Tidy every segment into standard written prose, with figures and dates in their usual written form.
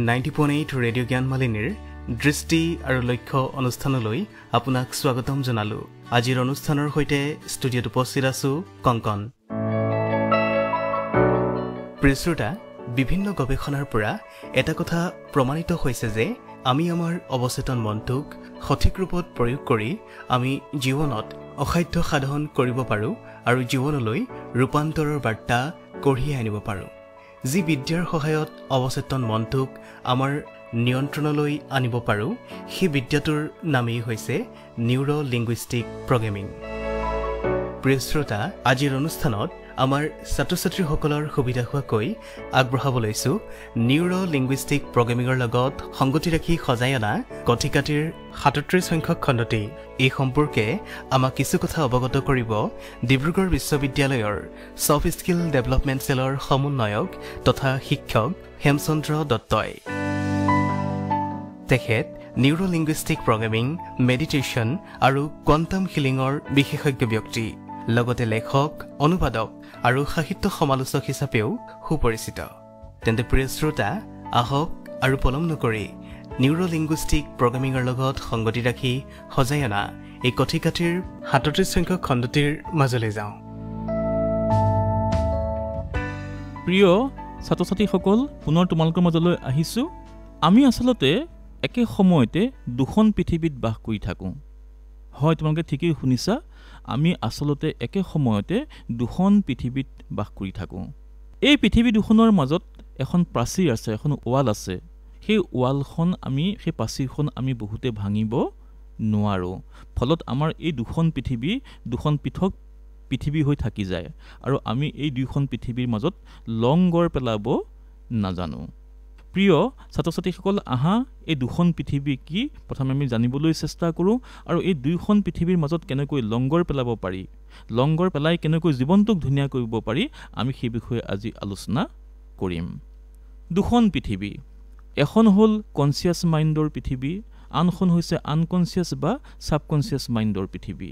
90.8 radio' জ্ঞানমালিনীৰ দৃষ্টি আৰু লক্ষ্য অনুষ্ঠানলৈ আপোনাক স্বাগতম জনালো। আজিৰ অনুষ্ঠানৰ সৈতে ষ্টুডিঅ'ত উপস্থিত আছো কংকন। প্ৰিয় শ্ৰোতা, বিভিন্ন গৱেষণাৰ পৰা এটা কথা প্ৰমাণিত হৈছে যে আমি আমাৰ অৱচেতন মনটোক সঠিক ৰূপত প্ৰয়োগ কৰি আমি জীৱনত অসাধ্য সাধন কৰিব পাৰোঁ আৰু জীৱনলৈ ৰূপান্তৰৰ বাৰ্তা কঢ়িয়াই আনিব পাৰোঁ। যি বিদ্যাৰ সহায়ত অৱচেতন মনটোক আমাৰ নিয়ন্ত্ৰণলৈ আনিব পাৰোঁ, সেই বিদ্যাটোৰ নামেই হৈছে নিউৰো লিংগুইষ্টিক প্ৰগ্ৰেমিং। প্ৰিয় শ্ৰোতা, আজিৰ অনুষ্ঠানত আমাৰ ছাত্ৰ ছাত্ৰীসকলৰ সুবিধা হোৱাকৈ আগবঢ়াব লৈছোঁ নিউৰো লিংগুইষ্টিক প্ৰগ্ৰেমিঙৰ লগত সংগতি ৰাখি সজাই অনা কথিকাটিৰ 37 সংখ্যক খণ্ডটি। এই সম্পৰ্কে আমাক কিছু কথা অৱগত কৰিব ডিব্ৰুগড় বিশ্ববিদ্যালয়ৰ ছফ্ট স্কিল ডেভেলপমেণ্ট চেলৰ সমন্বয়ক তথা শিক্ষক হেমচন্দ্ৰ দত্তই। তেখেত নিউৰো লিংগুইষ্টিক প্ৰগ্ৰেমিং, মেডিটেশ্যন আৰু কোৱাণ্টাম হিলিঙৰ বিশেষজ্ঞ ব্যক্তি, লগতে লেখক, অনুবাদক আৰু সাহিত্য সমালোচক হিচাপেও সুপৰিচিত। তেন্তে প্ৰিয় শ্ৰোতা, আহক আৰু পলম নকৰি নিউৰো লিংগুইষ্টিক প্ৰগ্ৰেমিঙৰ লগত সংগতি ৰাখি সজাই অনা এই কথিকাটিৰ 37 সংখ্যক খণ্ডটিৰ মাজলৈ যাওঁ। প্ৰিয় ছাত্ৰ ছাত্ৰীসকল, পুনৰ তোমালোকৰ মাজলৈ আহিছোঁ। আমি আচলতে একে সময়তে দুখন পৃথিৱীত বাস কৰি থাকোঁ। হয়, তোমালোকে ঠিকেই শুনিছা, আমি আচলতে একে সময়তে দুখন পৃথিৱীত বাস কৰি থাকোঁ। এই পৃথিৱী দুখনৰ মাজত এখন প্ৰাচীৰ আছে, এখন ৱাল আছে। সেই ৱালখন সেই প্ৰাচীৰখন আমি বহুতে ভাঙিব নোৱাৰোঁ। ফলত আমাৰ এই দুখন পৃথিৱী দুখন পৃথক পৃথিৱী হৈ থাকি যায় আৰু আমি এই দুয়োখন পৃথিৱীৰ মাজত লংগৰ পেলাব নাজানো। প্ৰিয় ছাত্ৰ ছাত্ৰীসকল, আহা এই দুখন পৃথিৱী কি প্ৰথমে আমি জানিবলৈ চেষ্টা কৰোঁ আৰু এই দুয়োখন পৃথিৱীৰ মাজত কেনেকৈ লংগৰ পেলাব পাৰি, লংগৰ পেলাই কেনেকৈ জীৱনটোক ধুনীয়া কৰিব পাৰি, আমি সেই বিষয়ে আজি আলোচনা কৰিম। দুখন পৃথিৱী, এখন হ'ল কনচিয়াছ মাইণ্ডৰ পৃথিৱী, আনখন হৈছে আনকনচিয়াছ বা ছাবকনচিয়াছ মাইণ্ডৰ পৃথিৱী।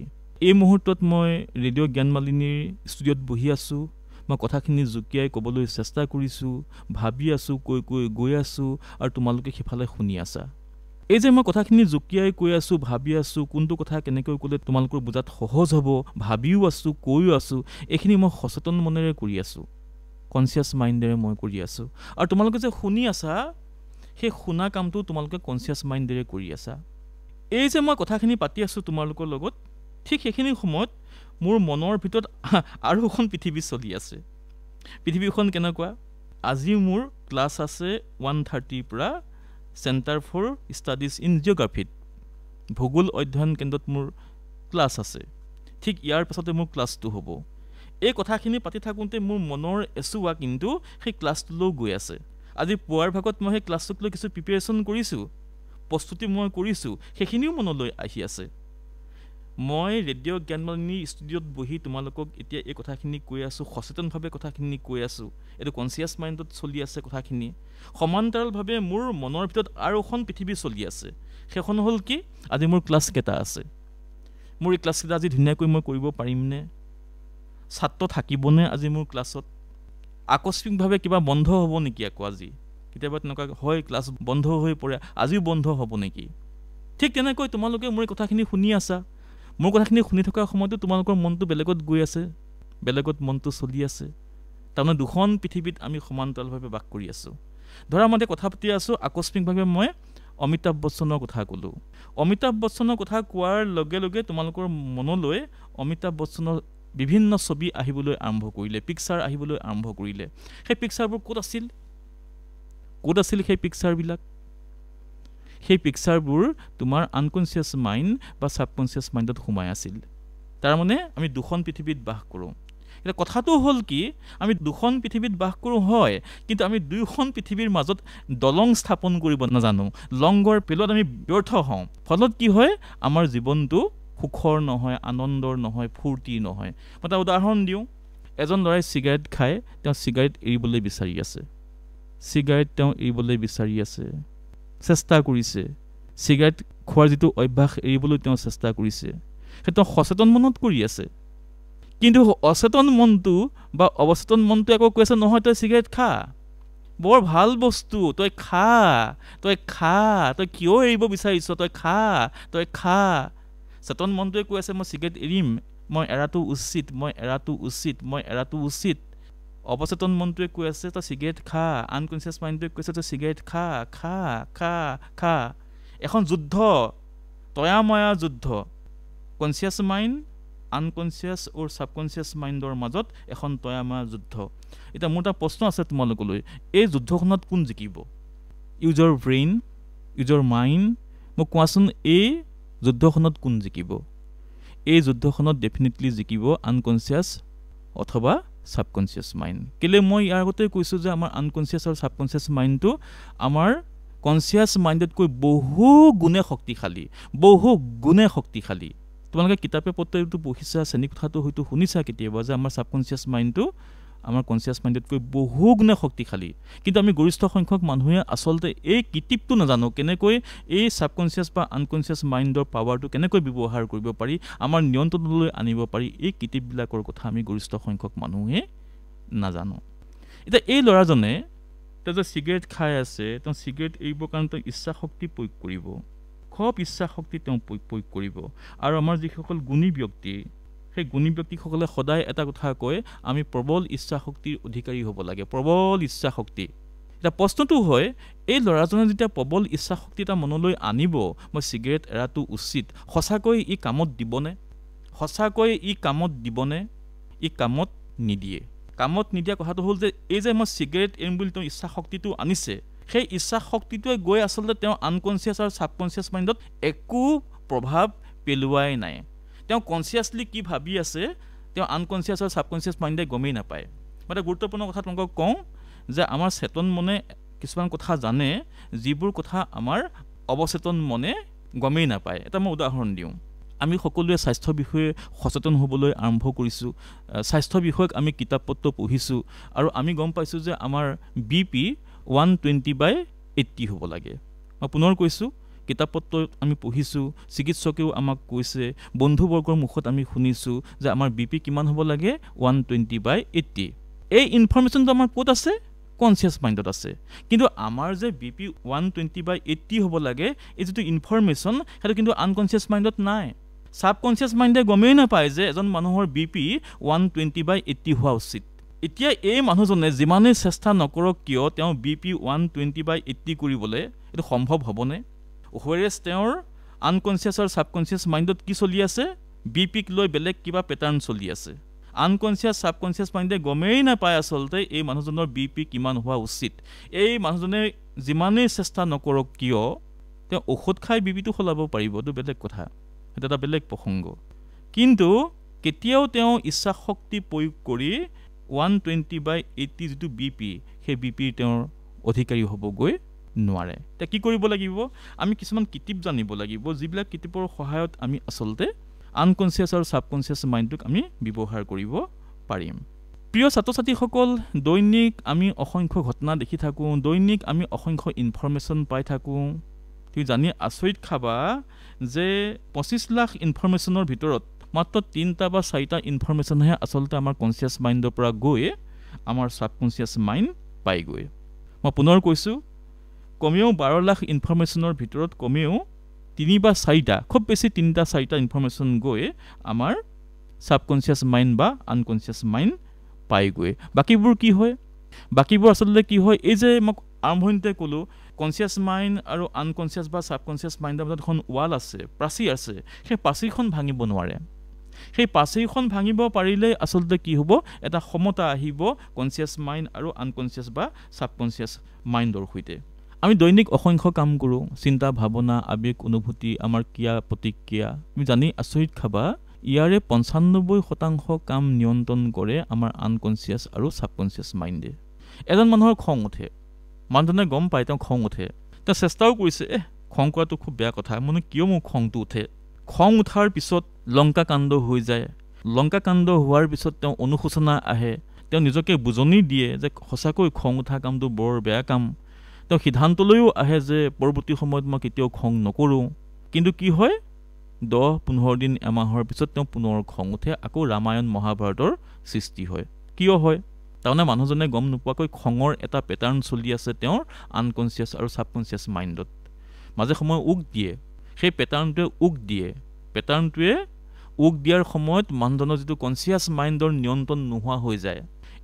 এই মুহূৰ্তত মই ৰেডিঅ' জ্ঞানমালিনীৰ ষ্টুডিঅ'ত বহি আছোঁ। মই কথাখিনি জুকিয়াই ক'বলৈ চেষ্টা কৰিছোঁ, ভাবি আছোঁ, কৈ গৈ আছোঁ আৰু তোমালোকে সিফালে শুনি আছা। এই যে মই কথাখিনি জুকিয়াই কৈ আছোঁ, ভাবি আছোঁ, কোনটো কথা কেনেকৈ ক'লে তোমালোকৰ বুজাত সহজ হ'ব, ভাবিও আছোঁ, কৈও আছোঁ, এইখিনি মই সচেতন মনেৰে কৰি আছোঁ, কনচিয়াছ মাইণ্ডেৰে মই কৰি আছোঁ। আৰু তোমালোকে যে শুনি আছা, সেই শুনা কামটো তোমালোকে কনচিয়াছ মাইণ্ডেৰে কৰি আছা। এই যে মই কথাখিনি পাতি আছোঁ তোমালোকৰ লগত, ঠিক সেইখিনি সময়ত মোৰ মনৰ ভিতৰত আৰু এখন পৃথিৱী চলি আছে। পৃথিৱীখন কেনেকুৱা? আজি মোৰ ক্লাছ আছে 1:30 পৰা চেণ্টাৰ ফৰ ষ্টাডিজ ইন জিঅ'গ্ৰাফিত, ভূগোল অধ্যয়ন কেন্দ্ৰত মোৰ ক্লাছ আছে। ঠিক ইয়াৰ পাছতে মোৰ ক্লাছটো হ'ব। এই কথাখিনি পাতি থাকোঁতে মোৰ মনৰ এচুৱা কিন্তু সেই ক্লাছটোলৈও গৈ আছে। আজি পুৱাৰ ভাগত মই সেই ক্লাছটোক লৈ কিছু প্ৰিপেৰেশ্যন কৰিছোঁ, প্ৰস্তুতি মই কৰিছোঁ, সেইখিনিও মনলৈ আহি আছে। মই ৰেডিঅ' জ্ঞানমালিনী ষ্টুডিঅ'ত বহি তোমালোকক এতিয়া এই কথাখিনি কৈ আছোঁ, সচেতনভাৱে কথাখিনি কৈ আছোঁ। এইটো কনচিয়াছ মাইণ্ডত চলি আছে কথাখিনি। সমান্তৰালভাৱে মোৰ মনৰ ভিতৰত আৰু এখন পৃথিৱী চলি আছে। সেইখন হ'ল কি? আজি মোৰ ক্লাছকেইটা আছে। মোৰ এই ক্লাছকেইটা আজি ধুনীয়াকৈ মই কৰিব পাৰিমনে? ছাত্ৰ থাকিবনে আজি মোৰ ক্লাছত? আকস্মিকভাৱে কিবা বন্ধ হ'ব নেকি আকৌ আজি? কেতিয়াবা তেনেকুৱা হয়, ক্লাছ বন্ধ হৈ পৰে, আজিও বন্ধ হ'ব নেকি? ঠিক তেনেকৈ তোমালোকে মোৰ এই কথাখিনি শুনি আছা। মোৰ কথাখিনি শুনি থকাৰ সময়তো তোমালোকৰ মনটো বেলেগত গৈ আছে, বেলেগত মনটো চলি আছে। তাৰমানে দুখন পৃথিৱীত আমি সমান্তৰালভাৱে বাস কৰি আছোঁ। ধৰা মই কথা পাতি আছোঁ, আকস্মিকভাৱে মই অমিতাভ বচ্চনৰ কথা ক'লোঁ। অমিতাভ বচ্চনৰ কথা কোৱাৰ লগে লগে তোমালোকৰ মনলৈ অমিতাভ বচ্চনৰ বিভিন্ন ছবি আহিবলৈ আৰম্ভ কৰিলে, পিকচাৰ আহিবলৈ আৰম্ভ কৰিলে। সেই পিকচাৰবোৰ ক'ত আছিল? ক'ত আছিল সেই পিকচাৰবিলাক? সেই পিকচাৰবোৰ তোমাৰ আনকনচিয়াছ মাইণ্ড বা ছাবকনচিয়াছ মাইণ্ডত সোমাই আছিল। তাৰমানে আমি দুখন পৃথিৱীত বাস কৰোঁ। এতিয়া কথাটো হ'ল কি, আমি দুখন পৃথিৱীত বাস কৰোঁ হয়, কিন্তু আমি দুয়োখন পৃথিৱীৰ মাজত দলং স্থাপন কৰিব নাজানো। লংগৰ পেলোৱাত আমি ব্যৰ্থ হওঁ। ফলত কি হয়, আমাৰ জীৱনটো সুখৰ নহয়, আনন্দৰ নহয়, ফূৰ্তিৰ নহয়। মই এটা উদাহৰণ দিওঁ। এজন ল'ৰাই চিগাৰেট খায়, তেওঁ চিগাৰেট এৰিবলৈ বিচাৰি আছে। চিগাৰেট তেওঁ এৰিবলৈ বিচাৰি আছে, চেষ্টা কৰিছে। চিগাৰেট খোৱাৰ যিটো অভ্যাস এৰিবলৈ তেওঁ চেষ্টা কৰিছে, সেইটো সচেতন মনত কৰি আছে। কিন্তু অচেতন মনটো বা অৱচেতন মনটো আকৌ কৈ আছে, নহয় তই চিগাৰেট খা, বৰ ভাল বস্তু, তই খা, তই কিয় এৰিব বিচাৰিছ, তই খা। চেতন মনটোৱে কৈ আছে মই চিগাৰেট এৰিম, মই এৰাটো উচিত। অৱচেতন মনটোৱে কৈ আছে তই চিগাৰেট খা, আনকনচিয়াছ মাইণ্ডটোৱে কৈছে তই চিগাৰেট খা। এখন যুদ্ধ, তয়াময়া যুদ্ধ, কনচিয়াছ মাইণ্ড, আনকনচিয়াছ অৰ ছাবকনচিয়াছ মাইণ্ডৰ মাজত এখন তয়াময়া যুদ্ধ। এতিয়া মোৰ এটা প্ৰশ্ন আছে তোমালোকলৈ, এই যুদ্ধখনত কোন জিকিব? ইউজৰ ব্ৰেইন, ইউজৰ মাইণ্ড? মোক কোৱাচোন এই যুদ্ধখনত কোন জিকিব? এই যুদ্ধখনত ডেফিনেটলি জিকিব আনকনচিয়াছ অথবা ছাবকনচিয়াছ মাইণ্ড। কেলৈ মই ইয়াৰ আগতে কৈছোঁ যে আমাৰ আনকনচিয়াছ আৰু ছাবকনচিয়াছ মাইণ্ডটো আমাৰ কনচিয়াছ মাইণ্ডতকৈ বহু গুণে শক্তিশালী। তোমালোকে কিতাপে পত্ৰটো পঢ়িছা, শ্ৰেণীকোঠাটো হয়তো শুনিছা কেতিয়াবা যে আমাৰ ছাবকনচিয়াছ মাইণ্ডটো আমাৰ কনচিয়াছ মাইণ্ডতকৈ বহু গুণে শক্তিশালী। কিন্তু আমি গৰিষ্ঠ সংখ্যক মানুহে আচলতে এই কিটিপটো নাজানো, কেনেকৈ এই ছাবকনচিয়াছ বা আনকনচিয়াছ মাইণ্ডৰ পাৱাৰটো কেনেকৈ ব্যৱহাৰ কৰিব পাৰি, আমাৰ নিয়ন্ত্ৰণলৈ আনিব পাৰি, এই কিটিপবিলাকৰ কথা আমি গৰিষ্ঠ সংখ্যক মানুহে নাজানো। এতিয়া এই ল'ৰাজনে তেওঁ যে চিগাৰেট খাই আছে, তেওঁ চিগাৰেট এৰিবৰ কাৰণে তেওঁ ইচ্ছা শক্তি প্ৰয়োগ কৰিব, খুব ইচ্ছা শক্তি তেওঁ প্ৰয়োগ কৰিব। আৰু আমাৰ যিসকল গুণী ব্যক্তি, সেই গুণী ব্যক্তিসকলে সদায় এটা কথা কয়, আমি প্ৰবল ইচ্ছা শক্তিৰ অধিকাৰী হ'ব লাগে, প্ৰবল ইচ্ছা শক্তি। এতিয়া প্ৰশ্নটো হয়, এই ল'ৰাজনে যেতিয়া প্ৰবল ইচ্ছা শক্তি এটা মনলৈ আনিব, মই চিগাৰেট এৰাটো উচিত, সঁচাকৈ ই কামত দিবনে? ই কামত নিদিয়ে। কামত নিদিয়া কথাটো হ'ল যে এই যে মই চিগাৰেট এৰিম বুলি তেওঁ ইচ্ছা শক্তিটো আনিছে, সেই ইচ্ছা শক্তিটোৱে গৈ আচলতে তেওঁ আনকনচিয়াছ আৰু ছাবকনচিয়াছ মাইণ্ডত একো প্ৰভাৱ পেলোৱাই নাই। তেওঁ কনচিয়াছলি কি ভাবি আছে, তেওঁ আনকনচিয়াছ আৰু ছাবকনচিয়াছ মাইণ্ডে গমেই নাপায়। মই এটা গুৰুত্বপূৰ্ণ কথা তোমালোকক কওঁ যে আমাৰ চেতন মনে কিছুমান কথা জানে, যিবোৰ কথা আমাৰ অৱচেতন মনে গমেই নাপায়। এটা মই উদাহৰণ দিওঁ। আমি সকলোৱে স্বাস্থ্যৰ বিষয়ে সচেতন হ'বলৈ আৰম্ভ কৰিছোঁ, স্বাস্থ্য বিষয়ক আমি কিতাপ পত্ৰ পঢ়িছোঁ, আৰু আমি গম পাইছোঁ যে আমাৰ BP 120/80 হ'ব লাগে। মই পুনৰ কৈছোঁ, কিতাপ পত্ৰ আমি পঢ়িছোঁ, চিকিৎসকেও আমাক কৈছে, বন্ধুবৰ্গৰ মুখত আমি শুনিছোঁ যে আমাৰ BP কিমান হ'ব লাগে? 120/80। এই ইনফৰমেশ্যনটো আমাৰ ক'ত আছে? কনচিয়াছ মাইণ্ডত আছে। কিন্তু আমাৰ যে BP 120/80 হ'ব লাগে, এই যিটো ইনফৰমেশ্যন, সেইটো কিন্তু আনকনচিয়াছ মাইণ্ডত নাই। ছাবকনচিয়াছ মাইণ্ডে গমেই নাপায় যে এজন মানুহৰ BP 120/80 হোৱা উচিত। এতিয়া এই মানুহজনে যিমানেই চেষ্টা নকৰক কিয়, তেওঁ BP 120/80 কৰিবলৈ এইটো সম্ভৱ হ'বনে? হুৱেৰেজ তেওঁৰ আনকনচিয়াছ আৰু ছাবকনচিয়াছ মাইণ্ডত কি চলি আছে? BPক লৈ বেলেগ কিবা পেটাৰ্ণ চলি আছে। আনকনচিয়াছ ছাবকনচিয়াছ মাইণ্ডে গমেই নাপায় আচলতে এই মানুহজনৰ BP কিমান হোৱা উচিত। এই মানুহজনে যিমানেই চেষ্টা নকৰক কিয়, তেওঁ ঔষধ খাই BPটো সলাব পাৰিব, এইটো বেলেগ কথা, সেইটো এটা বেলেগ প্ৰসংগ। কিন্তু কেতিয়াও তেওঁ ইচ্ছা শক্তি প্ৰয়োগ কৰি 120/80 যিটো BP, সেই BPৰ তেওঁৰ অধিকাৰী হ'বগৈ নোৱাৰে। এতিয়া কি কৰিব লাগিব? আমি কিছুমান কিটিপ জানিব লাগিব, যিবিলাক কিটিপৰ সহায়ত আমি আচলতে আনকনচিয়াছ আৰু ছাবকনচিয়াছ মাইণ্ডটোক আমি ব্যৱহাৰ কৰিব পাৰিম। প্ৰিয় ছাত্ৰ ছাত্ৰীসকল, দৈনিক আমি অসংখ্য ঘটনা দেখি থাকোঁ, দৈনিক আমি অসংখ্য ইনফৰমেশ্যন পাই থাকোঁ। তুমি জানি আচৰিত খাবা যে 25 লাখ ইনফৰমেশ্যনৰ ভিতৰত মাত্ৰ 3টা বা 4টা ইনফৰমেশ্যনহে আচলতে আমাৰ কনচিয়াছ মাইণ্ডৰ পৰা গৈ আমাৰ ছাবকনচিয়াছ মাইণ্ড পাইগৈ। মই পুনৰ কৈছোঁ, কমেও 12 লাখ ইনফৰমেশ্যনৰ ভিতৰত কমেও 3 বা 4টা, খুব বেছি 3টা 4টা ইনফৰমেশ্যন গৈ আমাৰ ছাবকনচিয়াছ মাইণ্ড বা আনকনচিয়াছ মাইণ্ড পাইগৈ। বাকীবোৰ কি হয়? বাকীবোৰ আচলতে কি হয়, এই যে মই আৰম্ভণিতে ক'লোঁ, কনচিয়াছ মাইণ্ড আৰু আনকনচিয়াছ বা ছাবকনচিয়াছ মাইণ্ডৰ মাজত এখন ৱাল আছে, প্ৰাচীৰ আছে, সেই প্ৰাচীৰখন ভাঙিব নোৱাৰে। সেই প্ৰাচীৰখন ভাঙিব পাৰিলে আচলতে কি হ'ব? এটা সমতা আহিব কনচিয়াছ মাইণ্ড আৰু আনকনচিয়াছ বা ছাবকনচিয়াছ মাইণ্ডৰ সৈতে। আমি দৈনিক অসংখ্য কাম কৰোঁ, চিন্তা ভাৱনা, আৱেগ অনুভূতি, আমাৰ ক্ৰিয়া প্ৰতিক্ৰিয়া। তুমি জানি আচৰিত খাবা, ইয়াৰে 95% কাম নিয়ন্ত্ৰণ কৰে আমাৰ আনকনচিয়াছ আৰু ছাবকনচিয়াছ মাইণ্ডে। এজন মানুহৰ খং উঠে, মানুহজনে গম পায় তেওঁ খং উঠে, তেওঁ চেষ্টাও কৰিছে, খং কৰাটো খুব বেয়া কথা, মানে কিয় মোৰ খংটো উঠে? খং উঠাৰ পিছত লংকা কাণ্ড হৈ যায়। লংকা কাণ্ড হোৱাৰ পিছত তেওঁ অনুশোচনা আহে, তেওঁ নিজকে বুজনি দিয়ে যে সঁচাকৈ খং উঠা কামটো বৰ বেয়া কাম। তেওঁ সিদ্ধান্তলৈও আহে যে পৰৱৰ্তী সময়ত মই কেতিয়াও খং নকৰোঁ। কিন্তু কি হয়, 10-15 দিন, এমাহৰ পিছত তেওঁ পুনৰ খং উঠে, আকৌ ৰামায়ণ মহাভাৰতৰ সৃষ্টি হয়। কিয় হয়? তাৰমানে মানুহজনে গম নোপোৱাকৈ খঙৰ এটা পেটাৰ্ণ চলি আছে তেওঁৰ আনকনচিয়াছ আৰু ছাবকনচিয়াছ মাইণ্ডত মাজে সময়ে উক দিয়ে সেই পেটাৰ্ণটোৱে উক দিয়ে পেটাৰ্ণটোৱে উক দিয়াৰ সময়ত মানুহজনৰ যিটো কনচিয়াছ মাইণ্ডৰ নিয়ন্ত্ৰণ নোহোৱা হৈ যায়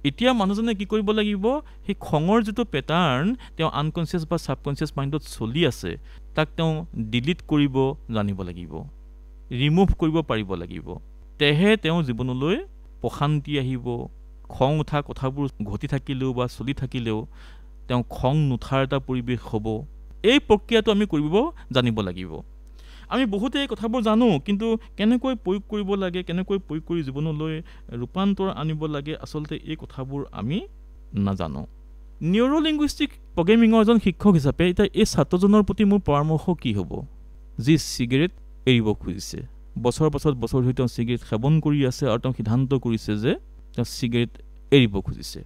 এতিয়া মানুহজনে কি কৰিব লাগিব সেই খঙৰ যিটো পেটাৰ্ণ তেওঁ আনকনচিয়াছ বা ছাবকনচিয়াছ মাইণ্ডত চলি আছে তাক তেওঁ ডিলিট কৰিব জানিব লাগিব ৰিমুভ কৰিব পাৰিব লাগিব তেহে তেওঁ জীৱনলৈ প্ৰশান্তি আহিব খং উঠা কথাবোৰ ঘটি থাকিলেও বা চলি থাকিলেও তেওঁ খং নুঠাৰ এটা পৰিৱেশ হ'ব এই প্ৰক্ৰিয়াটো আমি কৰিব জানিব লাগিব আমি বহুতে এই কথাবোৰ জানো কিন্তু কেনেকৈ প্ৰয়োগ কৰিব লাগে কেনেকৈ প্ৰয়োগ কৰি জীৱনলৈ ৰূপান্তৰ আনিব লাগে আচলতে এই কথাবোৰ আমি নাজানো নিউৰো লিংগুইষ্টিক প্ৰগ্ৰেমিঙৰ এজন শিক্ষক হিচাপে এতিয়া এই ছাত্ৰজনৰ প্ৰতি মোৰ পৰামৰ্শ কি হ'ব যি চিগাৰেট এৰিব খুজিছে বছৰ পাছত বছৰ ধৰি তেওঁ চিগাৰেট সেৱন কৰি আছে আৰু তেওঁ সিদ্ধান্ত কৰিছে যে তেওঁ চিগাৰেট এৰিব খুজিছে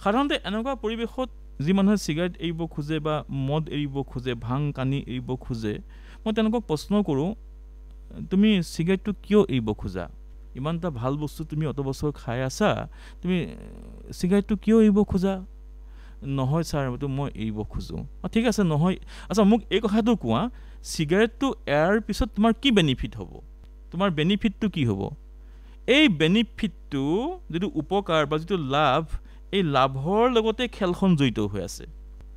সাধাৰণতে এনেকুৱা পৰিৱেশত যি মানুহে চিগাৰেট এৰিব খোজে বা মদ এৰিব খোজে ভাং কানি এৰিব খোজে মই তেওঁলোকক প্ৰশ্ন কৰোঁ তুমি চিগাৰেটটো কিয় এৰিব খোজা ইমান এটা ভাল বস্তু তুমি অত বছৰ খাই আছা তুমি চিগাৰেটটো কিয় এৰিব খোজা নহয় ছাৰ এইটো মই এৰিব খোজোঁ ঠিক আছে নহয় আচ্ছা মোক এই কথাটো কোৱা চিগাৰেটটো এৰাৰ পিছত তোমাৰ কি বেনিফিট হ'ব তোমাৰ বেনিফিটটো কি হ'ব এই বেনিফিটটো যিটো উপকাৰ বা যিটো লাভ এই লাভৰ লগতে খেলখন জড়িত হৈ আছে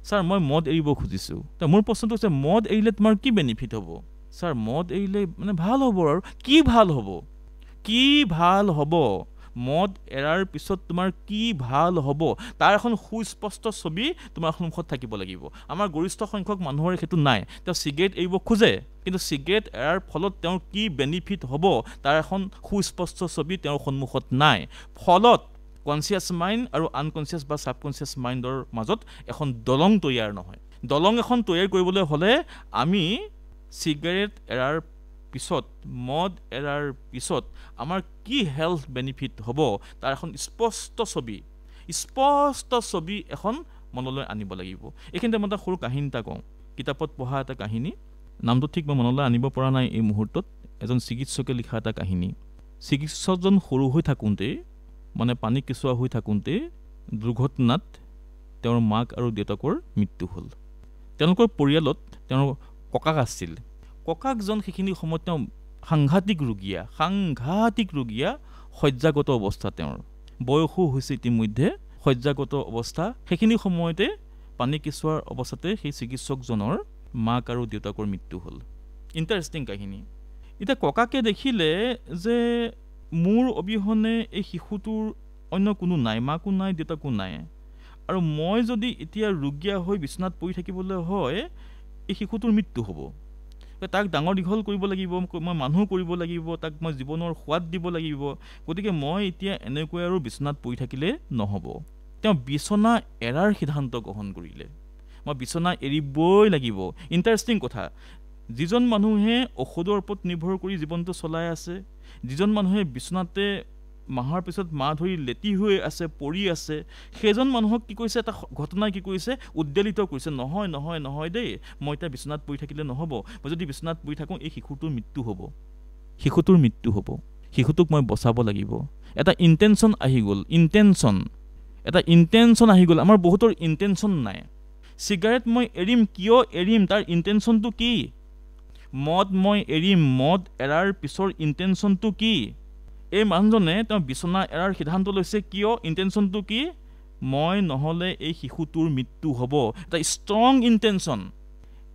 ছাৰ মই মদ এৰিব খুজিছোঁ মোৰ প্ৰশ্নটো হৈছে মদ এৰিলে তোমাৰ কি বেনিফিট হ'ব ছাৰ মদ এৰিলে মানে ভাল হ'ব আৰু কি ভাল হ'ব মদ এৰাৰ পিছত তোমাৰ কি ভাল হ'ব তাৰ এখন সুস্পষ্ট ছবি তোমাৰ সন্মুখত থাকিব লাগিব আমাৰ গৰিষ্ঠ সংখ্যক মানুহৰ সেইটো নাই তেওঁ চিগাৰেট এৰিব খোজে কিন্তু চিগাৰেট এৰাৰ ফলত তেওঁৰ কি বেনিফিট হ'ব তাৰ এখন সুস্পষ্ট ছবি তেওঁৰ সন্মুখত নাই ফলত কনচিয়াছ মাইণ্ড আৰু আনকনচিয়াছ বা ছাবকনচিয়াছ মাইণ্ডৰ মাজত এখন দলং তৈয়াৰ নহয় দলং এখন তৈয়াৰ কৰিবলৈ হ'লে আমি চিগাৰেট এৰাৰ পিছত মদ এৰাৰ পিছত আমাৰ কি হেল্থ বেনিফিট হ'ব তাৰ এখন স্পষ্ট ছবি এখন মনলৈ আনিব লাগিব এইখিনিতে মই এটা সৰু কাহিনী এটা কওঁ কিতাপত পঢ়া এটা কাহিনী নামটো ঠিক মই মনলৈ আনিব পৰা নাই এই মুহূৰ্তত এজন চিকিৎসকে লিখা এটা কাহিনী চিকিৎসকজন সৰু হৈ থাকোঁতে মানে পানী কেঁচুৱা হৈ থাকোঁতে দুৰ্ঘটনাত তেওঁৰ মাক আৰু দেউতাকৰ মৃত্যু হ'ল তেওঁলোকৰ পৰিয়ালত তেওঁৰ ককাক আছিল ককাকজন সেইখিনি সময়ত তেওঁ সাংঘাতিক ৰোগীয়া শয্যাগত অৱস্থা তেওঁৰ বয়সো হৈছে ইতিমধ্যে শয্যাগত অৱস্থা সেইখিনি সময়তে পানী কেঁচুৱাৰ অৱস্থাতে সেই চিকিৎসকজনৰ মাক আৰু দেউতাকৰ মৃত্যু হ'ল ইণ্টাৰেষ্টিং কাহিনী এতিয়া ককাকে দেখিলে যে মোৰ অবিহনে এই শিশুটোৰ অন্য কোনো নাই মাকো নাই দেউতাকো নাই আৰু মই যদি এতিয়া ৰোগীয়া হৈ বিচনাত পৰি থাকিবলৈ হয় এই শিশুটোৰ মৃত্যু হ'ব তাক ডাঙৰ দীঘল কৰিব লাগিব মই মানুহ কৰিব লাগিব তাক মই জীৱনৰ সোৱাদ দিব লাগিব গতিকে মই এতিয়া এনেকৈ আৰু বিচনাত পৰি থাকিলে নহ'ব তেওঁ বিচনা এৰাৰ সিদ্ধান্ত গ্ৰহণ কৰিলে মই বিচনা এৰিবই লাগিব ইণ্টাৰেষ্টিং কথা যিজন মানুহে ঔষধৰ ওপৰত নিৰ্ভৰ কৰি জীৱনটো চলাই আছে যিজন মানুহে বিচনাতে মাহৰ পিছত মাহ ধৰি লেটি হৈ আছে পৰি আছে সেইজন মানুহক কি কৰিছে এটা ঘটনাই কি কৰিছে উদ্বেলিত কৰিছে নহয় দেই মই এতিয়া বিচনাত পৰি থাকিলে নহ'ব মই যদি বিচনাত পৰি থাকোঁ এই শিশুটোৰ মৃত্যু হ'ব শিশুটোক মই বচাব লাগিব এটা ইণ্টেনশ্যন আহি গ'ল আমাৰ বহুতৰ ইণ্টেনশ্যন নাই চিগাৰেট মই এৰিম কিয় এৰিম তাৰ ইণ্টেনশ্যনটো কি মদ মই এৰিম মদ এৰাৰ পিছৰ ইণ্টেনশ্যনটো কি এই মানুহজনে তেওঁ বিচনা এৰাৰ সিদ্ধান্ত লৈছে কিয় ইণ্টেনশ্যনটো কি মই নহ'লে এই শিশুটোৰ মৃত্যু হ'ব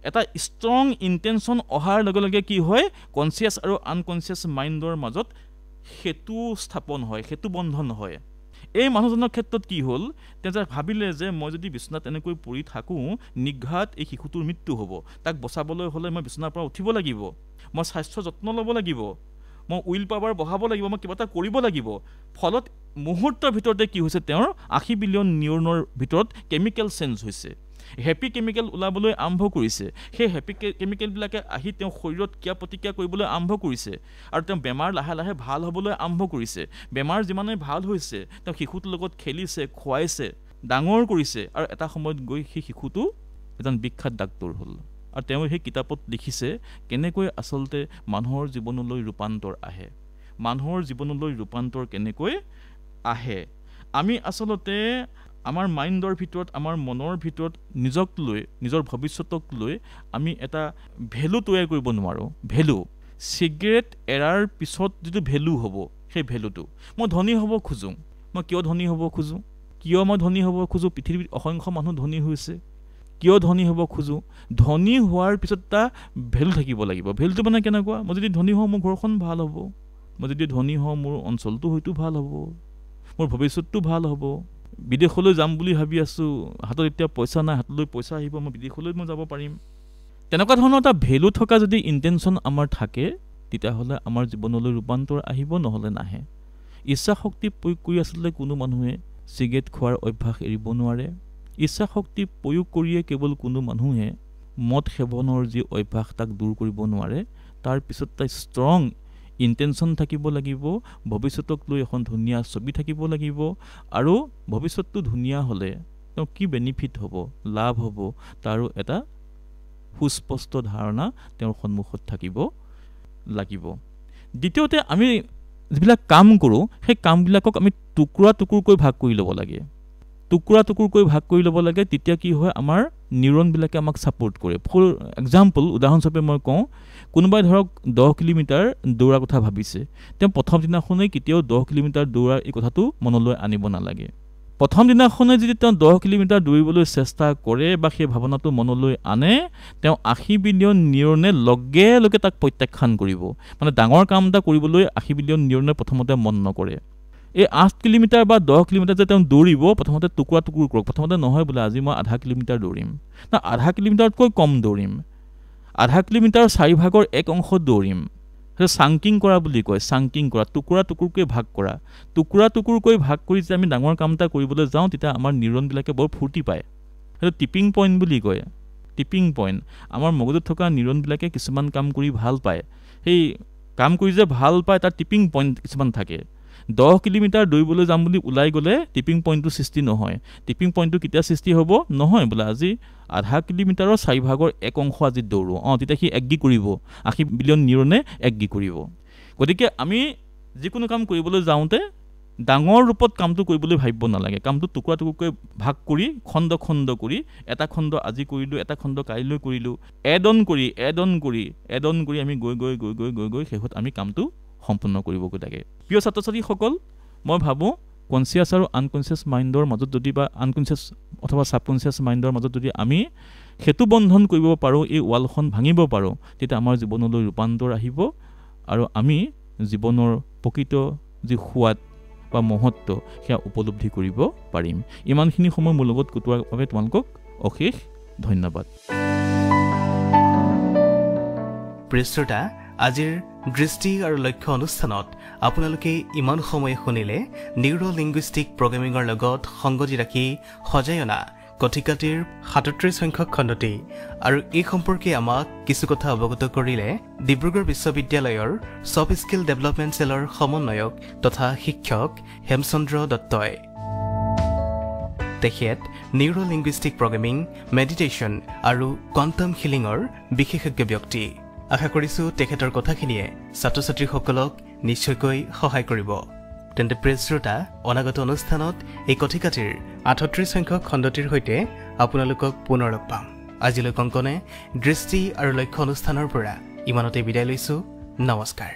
এটা ষ্ট্ৰং ইণ্টেনশ্যন অহাৰ লগে লগে কি হয় কনচিয়াছ আৰু আনকনচিয়াছ মাইণ্ডৰ মাজত সেতু স্থাপন হয় সেতু বন্ধন হয় এই মানুহজনৰ ক্ষেত্ৰত কি হ'ল তেওঁ যে ভাবিলে যে মই যদি বিচনাত এনেকৈ পৰি থাকোঁ নিঘাত এই শিশুটোৰ মৃত্যু হ'ব তাক বচাবলৈ হ'লে মই বিচনাৰ পৰা উঠিব লাগিব মই স্বাস্থ্য যত্ন ল'ব লাগিব মই উইল পাৱাৰ বঢ়াব লাগিব মই কিবা এটা কৰিব লাগিব ফলত মুহূৰ্তৰ ভিতৰতে কি হৈছে তেওঁৰ 80 বিলিয়ন নিউৰনৰ ভিতৰত কেমিকেল চেঞ্জ হৈছে হেপী কেমিকেল ওলাবলৈ আৰম্ভ কৰিছে সেই হেপী কেমিকেলবিলাকে আহি তেওঁ শৰীৰত ক্ৰিয়া প্ৰতিক্ৰিয়া কৰিবলৈ আৰম্ভ কৰিছে আৰু তেওঁ বেমাৰ লাহে লাহে ভাল হ'বলৈ আৰম্ভ কৰিছে বেমাৰ যিমানেই ভাল হৈছে তেওঁ শিশুটোৰ লগত খেলিছে খুৱাইছে ডাঙৰ কৰিছে আৰু এটা সময়ত গৈ সেই শিশুটো এজন বিখ্যাত ডাক্তৰ হ'ল আৰু তেওঁ সেই কিতাপত লিখিছে কেনেকৈ আচলতে মানুহৰ জীৱনলৈ ৰূপান্তৰ আহে কেনেকৈ আহে আমি আচলতে আমাৰ মাইণ্ডৰ ভিতৰত আমাৰ মনৰ ভিতৰত নিজক লৈ নিজৰ ভৱিষ্যতক লৈ আমি এটা ভেলু তৈয়াৰ কৰিব নোৱাৰোঁ ভেলু চিগাৰেট এৰাৰ পিছত যিটো ভেলু হ'ব সেই ভেলুটো মই ধনী হ'ব খোজোঁ মই কিয় ধনী হ'ব খোজোঁ কিয় মই ধনী হ'ব খোজোঁ পৃথিৱীত অসংখ্য মানুহ ধনী হৈছে কিয় ধনী হ'ব খোজোঁ ধনী হোৱাৰ পিছত এটা ভেলু থাকিব লাগিব ভেলুটো মানে কেনেকুৱা মই যদি ধনী হওঁ মোৰ ঘৰখন ভাল হ'ব মই যদি ধনী হওঁ মোৰ অঞ্চলটো হয়তো ভাল হ'ব মোৰ ভৱিষ্যতটো ভাল হ'ব বিদেশলৈ যাম বুলি ভাবি আছোঁ হাতত এতিয়া পইচা নাই হাতলৈ পইচা আহিব মই বিদেশলৈ মই যাব পাৰিম তেনেকুৱা ধৰণৰ এটা ভেলু থকা যদি ইণ্টেনশ্যন আমাৰ থাকে তেতিয়াহ'লে আমাৰ জীৱনলৈ ৰূপান্তৰ আহিব নহ'লে নাহে ইচ্ছা শক্তি প্ৰয়োগ কৰি আচলতে কোনো মানুহে চিগাৰেট খোৱাৰ অভ্যাস এৰিব নোৱাৰে ইচ্ছা শক্তি প্ৰয়োগ কৰিয়ে কেৱল কোনো মানুহে মদ সেৱনৰ যি অভ্যাস তাক দূৰ কৰিব নোৱাৰে তাৰ পিছত এটা ষ্ট্ৰং ইণ্টেনশ্যন থাকিব লাগিব ভৱিষ্যতক লৈ এখন ধুনীয়া ছবি থাকিব লাগিব আৰু ভৱিষ্যতটো ধুনীয়া হ'লে তেওঁ কি বেনিফিট হ'ব লাভ হ'ব তাৰো এটা সুস্পষ্ট ধাৰণা তেওঁৰ সন্মুখত থাকিব লাগিব দ্বিতীয়তে আমি যিবিলাক কাম কৰোঁ সেই কামবিলাকক আমি টুকুৰা টুকুৰকৈ ভাগ কৰি ল'ব লাগে টুকুৰা টুকুৰকৈ ভাগ কৰি ল'ব লাগে তেতিয়া কি হয় আমাৰ নিউৰনবিলাকে আমাক ছাপোৰ্ট কৰে ফৰ এক্সাম্পল উদাহৰণস্বৰূপে মই কওঁ কোনোবাই ধৰক 10 কিলোমিটাৰ দৌৰাৰ কথা ভাবিছে তেওঁ প্ৰথম দিনাখনেই কেতিয়াও 10 কিলোমিটাৰ দৌৰাৰ এই কথাটো মনলৈ আনিব নালাগে প্ৰথম দিনাখনে যদি তেওঁ 10 কিলোমিটাৰ দৌৰিবলৈ চেষ্টা কৰে বা সেই ভাৱনাটো মনলৈ আনে তেওঁ 80 বিলিয়ন নিউৰনে লগে লগে তাক প্ৰত্যাখ্যান কৰিব মানে ডাঙৰ কাম এটা কৰিবলৈ 80 বিলিয়ন নিউৰনে প্ৰথমতে মন নকৰে এই 8 কিলোমিটাৰ বা 10 কিলোমিটাৰ যে তেওঁ দৌৰিব প্ৰথমতে টুকুৰা টুকুৰ কৰক প্ৰথমতে নহয় বোলে আজি মই আধা কিলোমিটাৰ দৌৰিম না আধা কিলোমিটাৰতকৈ কম দৌৰিম আধা কিলোমিটাৰ 4/1 অংশ দৌৰিম সেইটো চাংকিং কৰা বুলি কয় চাংকিং কৰা টুকুৰা টুকুৰকৈ ভাগ কৰা টুকুৰা টুকুৰকৈ ভাগ কৰি যে আমি ডাঙৰ কাম এটা কৰিবলৈ যাওঁ তেতিয়া আমাৰ নিউৰনবিলাকে বৰ ফূৰ্তি পায় সেইটো টিপিং পইণ্ট বুলি কয় টিপিং পইণ্ট আমাৰ মগজুত থকা নিউৰনবিলাকে কিছুমান কাম কৰি ভাল পায় সেই কাম কৰি যে ভাল পায় তাৰ টিপিং পইণ্ট কিছুমান থাকে 10 কিলোমিটাৰ দৌৰিবলৈ যাম বুলি ওলাই গ'লে টিপিং পইণ্টটো সৃষ্টি নহয় টিপিং পইণ্টটো কেতিয়া সৃষ্টি হ'ব নহয় বোলে আজি আধা কিলোমিটাৰৰ 4/1 অংশ আজি দৌৰোঁ তেতিয়া সি এগ্ৰি কৰিব 80 বিলিয়ন নিউৰনে এগ্ৰি কৰিব গতিকে আমি যিকোনো কাম কৰিবলৈ যাওঁতে ডাঙৰ ৰূপত কামটো কৰিবলৈ ভাবিব নালাগে কামটো টুকুৰা টুকুৰকৈ ভাগ কৰি খণ্ড খণ্ড কৰি এটা খণ্ড আজি কৰিলোঁ এটা খণ্ড কাইলৈ কৰিলোঁ এড অন কৰি আমি গৈ শেষত আমি কামটো সম্পূৰ্ণ কৰিবগৈ লাগে প্ৰিয় ছাত্ৰ ছাত্ৰীসকল মই ভাবোঁ কনচিয়াছ আৰু আনকনচিয়াছ মাইণ্ডৰ মাজত যদি বা আনকনচিয়াছ অথবা ছাবকনচিয়াছ মাইণ্ডৰ মাজত যদি আমি সেতু বন্ধন কৰিব পাৰোঁ এই ৱালখন ভাঙিব পাৰোঁ তেতিয়া আমাৰ জীৱনলৈ ৰূপান্তৰ আহিব আৰু আমি জীৱনৰ প্ৰকৃত যি সোৱাদ বা মহত্ব সেয়া উপলব্ধি কৰিব পাৰিম ইমানখিনি সময় মোৰ লগত কটোৱাৰ বাবে তোমালোকক অশেষ ধন্যবাদ প্ৰিয় শ্ৰোতা আজিৰ দৃষ্টি আৰু লক্ষ্য অনুষ্ঠানত আপোনালোকে ইমান সময় শুনিলে নিউৰো লিংগুইষ্টিক প্ৰগ্ৰেমিঙৰ লগত সংগতি ৰাখি সজাই অনা কথিকাটিৰ 37 সংখ্যক খণ্ডটি আৰু এই সম্পৰ্কে আমাক কিছু কথা অৱগত কৰিলে ডিব্ৰুগড় বিশ্ববিদ্যালয়ৰ ছফ্ট স্কিল ডেভেলপমেণ্ট চেলৰ সমন্বয়ক তথা শিক্ষক হেমচন্দ্ৰ দত্তই তেখেত নিউৰো লিংগুইষ্টিক প্ৰগ্ৰেমিং মেডিটেশ্যন আৰু কোৱাণ্টাম হিলিঙৰ বিশেষজ্ঞ ব্যক্তি আশা কৰিছোঁ তেখেতৰ কথাখিনিয়ে ছাত্ৰ ছাত্ৰীসকলক নিশ্চয়কৈ সহায় কৰিব তেন্তে প্ৰিয় শ্ৰোতা অনাগত অনুষ্ঠানত এই কথিকাটিৰ 38 সংখ্যক খণ্ডটিৰ সৈতে আপোনালোকক পুনৰ লগ পাম আজিলৈ কংকনে দৃষ্টি আৰু লক্ষ্য অনুষ্ঠানৰ পৰা ইমানতে বিদায় লৈছোঁ নমস্কাৰ